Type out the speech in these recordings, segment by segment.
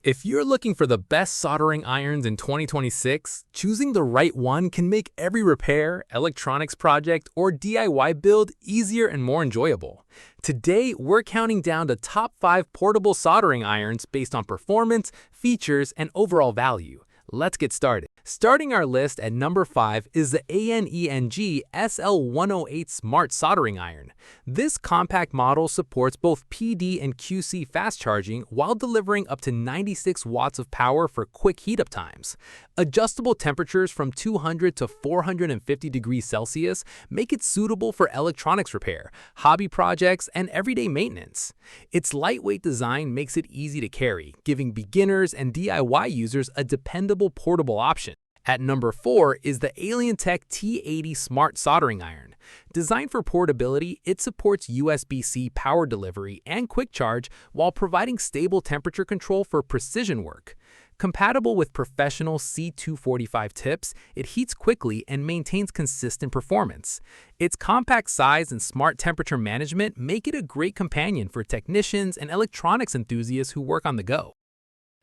If you're looking for the best soldering irons in 2026, choosing the right one can make every repair, electronics project, or DIY build easier and more enjoyable. Today, we're counting down the top 5 portable soldering irons based on performance, features, and overall value. Let's get started. Starting our list at number 5 is the ANENG SL108 Smart Soldering Iron. This compact model supports both PD and QC fast charging while delivering up to 96 watts of power for quick heat-up times. Adjustable temperatures from 200 to 450 degrees Celsius make it suitable for electronics repair, hobby projects, and everyday maintenance. Its lightweight design makes it easy to carry, giving beginners and DIY users a dependable portable option. At number 4 is the ALIENTEK T80 Smart Soldering Iron. Designed for portability, it supports USB-C power delivery and quick charge while providing stable temperature control for precision work. Compatible with professional C245 tips, it heats quickly and maintains consistent performance. Its compact size and smart temperature management make it a great companion for technicians and electronics enthusiasts who work on the go.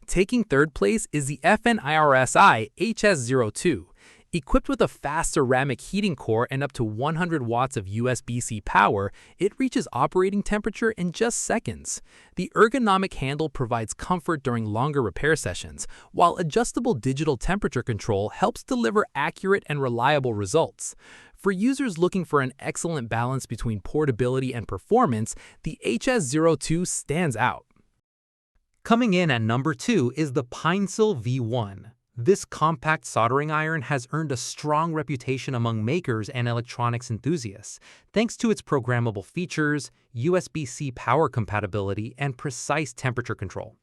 Taking third place is the FNIRSI HS02. Equipped with a fast ceramic heating core and up to 100 watts of USB-C power, it reaches operating temperature in just seconds. The ergonomic handle provides comfort during longer repair sessions, while adjustable digital temperature control helps deliver accurate and reliable results. For users looking for an excellent balance between portability and performance, the HS02 stands out. Coming in at number 2 is the Pinecil V1. This compact soldering iron has earned a strong reputation among makers and electronics enthusiasts, thanks to its programmable features, USB-C power compatibility, and precise temperature control.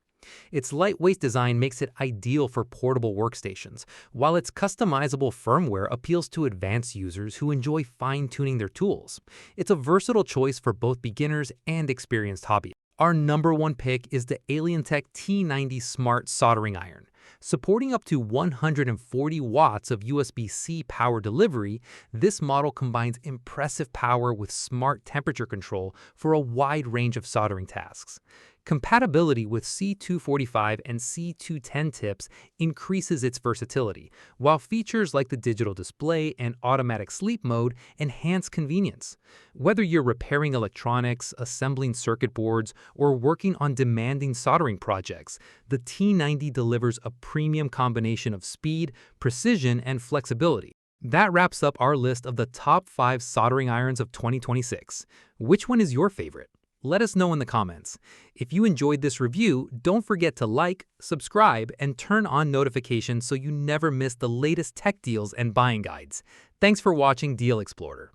Its lightweight design makes it ideal for portable workstations, while its customizable firmware appeals to advanced users who enjoy fine-tuning their tools. It's a versatile choice for both beginners and experienced hobbyists. Our number 1 pick is the ALIENTEK T90 Smart Soldering Iron. Supporting up to 140 watts of USB-C power delivery, this model combines impressive power with smart temperature control for a wide range of soldering tasks. Compatibility with C245 and C210 tips increases its versatility, while features like the digital display and automatic sleep mode enhance convenience. Whether you're repairing electronics, assembling circuit boards, or working on demanding soldering projects, the T90 delivers a premium combination of speed, precision, and flexibility. That wraps up our list of the top 5 soldering irons of 2026. Which one is your favorite? Let us know in the comments. If you enjoyed this review, don't forget to like, subscribe, and turn on notifications so you never miss the latest tech deals and buying guides. Thanks for watching Deal Explorer.